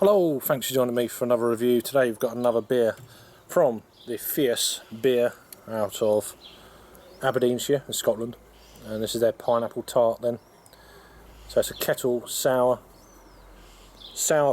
Hello, thanks for joining me for another review. Today we've got another beer from the Fierce beer out of Aberdeenshire in Scotland, and this is their pineapple tart then. So it's a kettle sour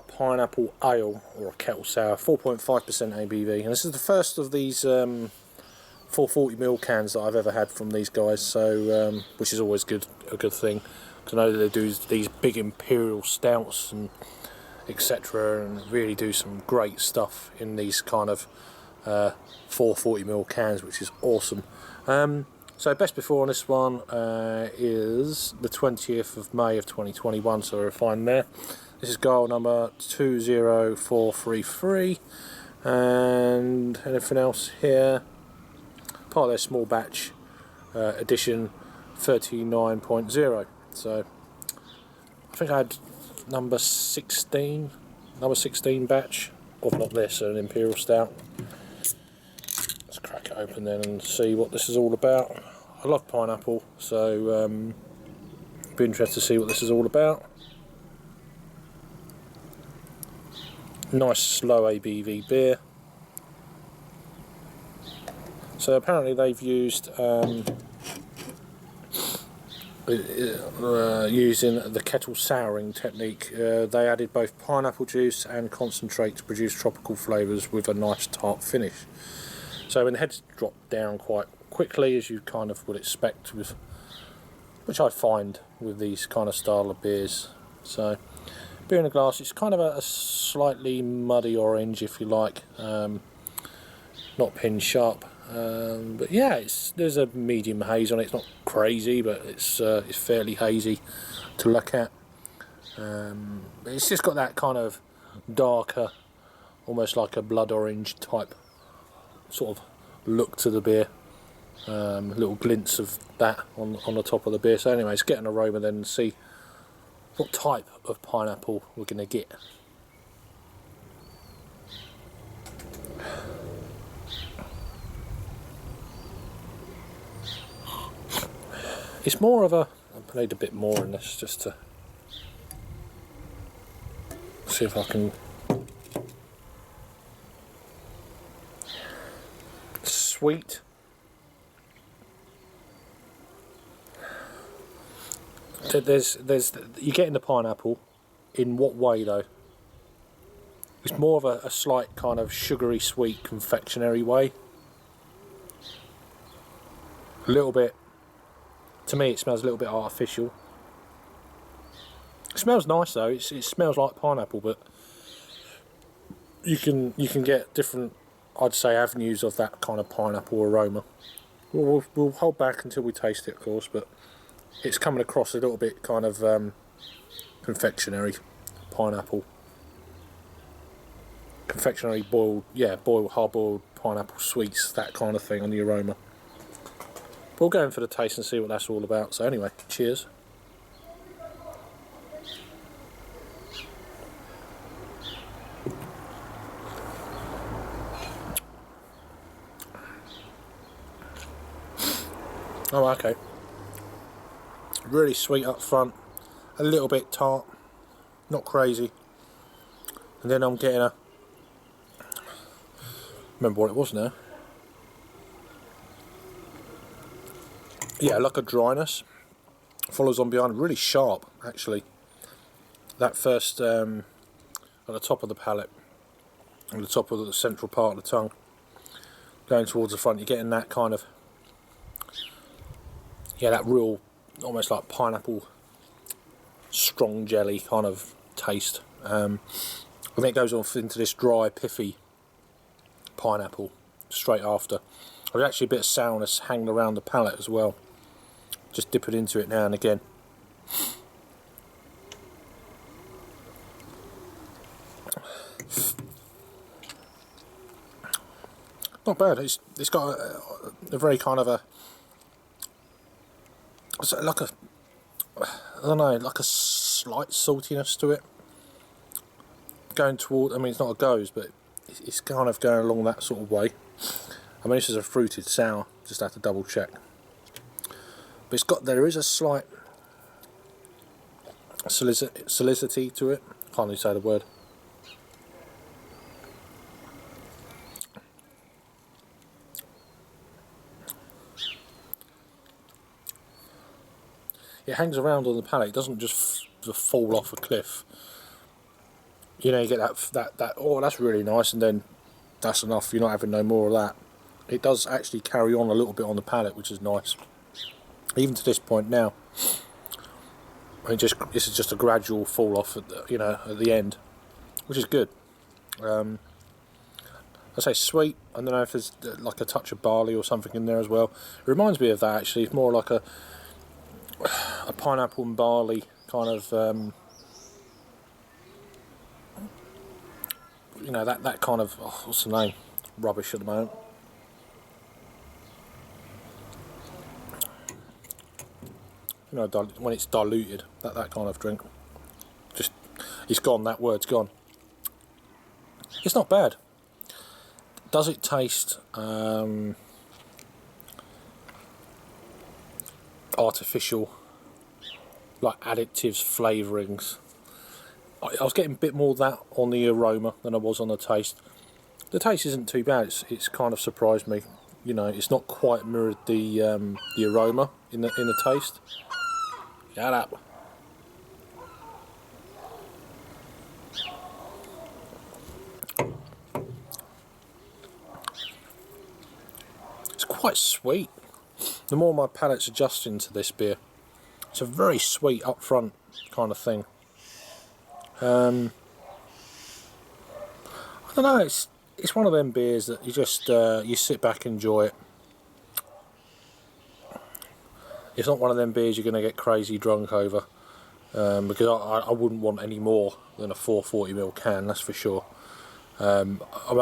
pineapple ale, or a kettle sour, 4.5% ABV, and this is the first of these 440ml cans that I've ever had from these guys, so which is always a good thing, because I know that they do these big imperial stouts and etc, and really do some great stuff in these kind of 440ml cans, which is awesome. So best before on this one is the 20th of May of 2021, so we're fine there. This is goal number 20433, and anything else here, part of their small batch edition 39.0. so I think I had number 16 batch of not this, an imperial stout. Let's crack it open then and see what this is all about. I love pineapple, so be interested to see what this is all about. Nice low ABV beer. So apparently they've used using the kettle souring technique, they added both pineapple juice and concentrate to produce tropical flavours with a nice tart finish. So when the heads drop down quite quickly, as you kind of would expect, with which I find with these kind of style of beers. So beer in a glass, it's kind of a slightly muddy orange, if you like, not pin sharp. But yeah, there's a medium haze on it. It's not crazy, but it's fairly hazy to look at. But it's just got that kind of darker, almost like a blood orange type sort of look to the beer. Little glints of that on the top of the beer. So anyway, let's get an aroma then and see what type of pineapple we're going to get. It's more of a, I need a bit more in this just to see if I can. Sweet. There's you're getting the pineapple. In what way though? It's more of a slight kind of sugary sweet confectionery way. A little bit. To me, it smells a little bit artificial. It smells nice though. It smells like pineapple, but you can get different, I'd say, avenues of that kind of pineapple aroma. We'll hold back until we taste it, of course, but it's coming across a little bit kind of confectionery pineapple. Confectionery boiled, hard-boiled pineapple sweets, that kind of thing on the aroma. We'll go in for the taste and see what that's all about. So anyway, cheers. Oh, okay. Really sweet up front, a little bit tart, not crazy. And then I'm getting a, remember what it was now. Yeah, like a dryness follows on behind, really sharp actually. That first at the top of the palate, on the top of the central part of the tongue, going towards the front, you're getting that kind of, yeah, that real, almost like pineapple, strong jelly kind of taste. And then it goes off into this dry, piffy pineapple straight after. There's actually a bit of sourness hanging around the palate as well. Just dip it into it now and again. Not bad. It's got a very kind of like a, I don't know, like a slight saltiness to it. Going toward, I mean, it's not a goes, but it's kind of going along that sort of way. I mean, this is a fruited sour. Just have to double check. But there is a slight salicity to it. Can't really say the word. it hangs around on the palate. It doesn't just fall off a cliff. You know, you get that oh, that's really nice, and then that's enough. You're not having no more of that. It does actually carry on a little bit on the palate, which is nice. Even to this point now, this is just a gradual fall off at the end, which is good. I say sweet. I don't know if there's like a touch of barley or something in there as well. It reminds me of that actually. It's more like a pineapple and barley kind of that kind of what's the name? Rubbish at the moment. You know, when it's diluted, that kind of drink. Just, it's gone. That word's gone. It's not bad. Does it taste artificial, like additives, flavourings? I was getting a bit more of that on the aroma than I was on the taste. The taste isn't too bad. It's kind of surprised me. You know, it's not quite mirrored the aroma in the taste. Shut up. It's quite sweet. The more my palate's adjusting to this beer, it's a very sweet upfront kind of thing. I don't know. It's one of them beers that you just you sit back and enjoy it. It's not one of them beers you're going to get crazy drunk over, because I wouldn't want any more than a 440ml can, that's for sure. I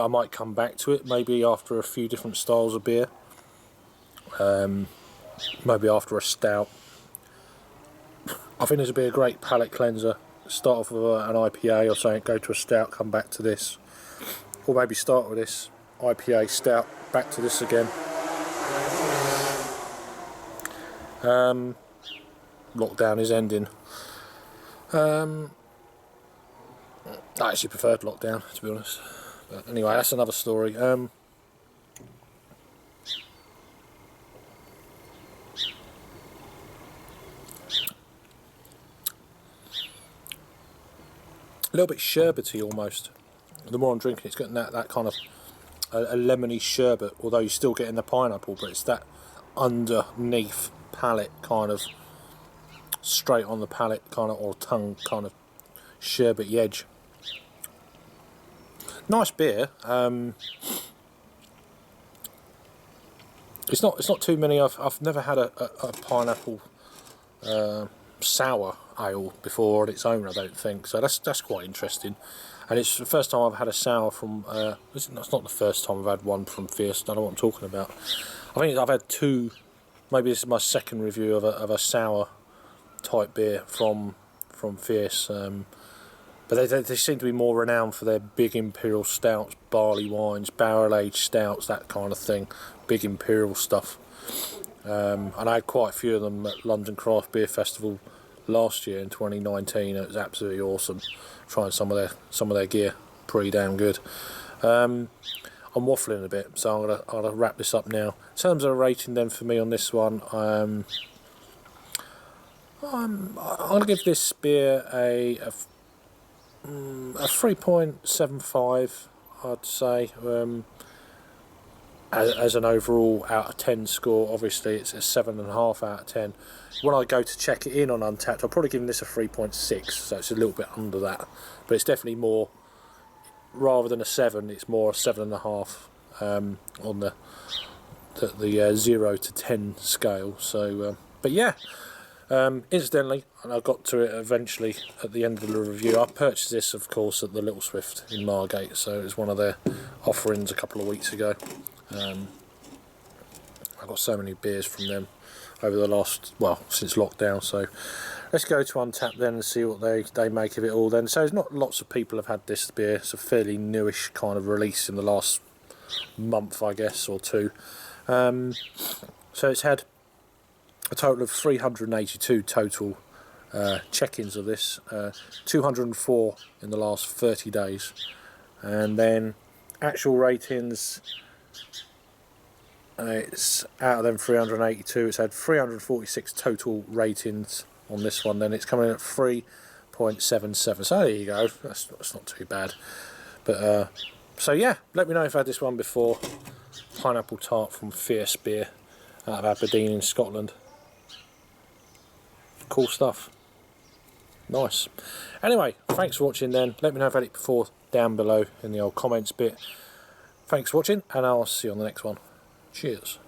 might come back to it maybe after a few different styles of beer, maybe after a stout. I think this would be a great palate cleanser. Start off with an IPA or something, go to a stout, come back to this, or maybe start with this IPA stout, back to this again. Lockdown is ending. I actually preferred lockdown, to be honest. But anyway, that's another story. A little bit sherbety almost. The more I'm drinking, it's getting that kind of a lemony sherbet, although you're still getting the pineapple, but it's that underneath palate kind of straight on the palate kind of, or tongue kind of sherbet edge. Nice beer. It's not too many. I've never had a pineapple sour ale before on its own, I don't think, so that's quite interesting. And it's the first time I've had a sour from that's not the first time I've had one from Fierce. I don't know what I'm talking about. I think I've had two. Maybe this is my second review of a sour type beer from Fierce, but they seem to be more renowned for their big imperial stouts, barley wines, barrel aged stouts, that kind of thing, big imperial stuff. And I had quite a few of them at London Craft Beer Festival last year in 2019. It was absolutely awesome. Trying some of their gear, pretty damn good. I'm waffling a bit, so I'm gonna wrap this up now. In terms of a rating, then, for me on this one, I'm gonna give this beer a 3.75, I'd say. As an overall out of 10 score, obviously it's a 7.5 out of 10. When I go to check it in on Untapped, I'll probably give this a 3.6, so it's a little bit under that, but it's definitely more. Rather than a 7, it's more a 7.5 on the 0 to 10 scale. So, but yeah, incidentally, and I got to it eventually at the end of the review. I purchased this, of course, at the Little Swift in Margate, so it was one of their offerings a couple of weeks ago. I got so many beers from them over the since lockdown. So let's go to Untapped then and see what they make of it all then. So there's not lots of people have had this beer. It's a fairly newish kind of release in the last month, I guess, or two. So it's had a total of 382 total check-ins of this, 204 in the last 30 days. And then actual ratings, it's out of them 382, it's had 346 total ratings on this one, then it's coming in at 3.77. So there you go. That's not too bad. But so yeah, let me know if I had this one before. Pineapple tart from Fierce Beer out of Aberdeen in Scotland. Cool stuff. Nice. Anyway, thanks for watching then. Let me know if I had it before down below in the old comments bit. Thanks for watching, and I'll see you on the next one. Cheers.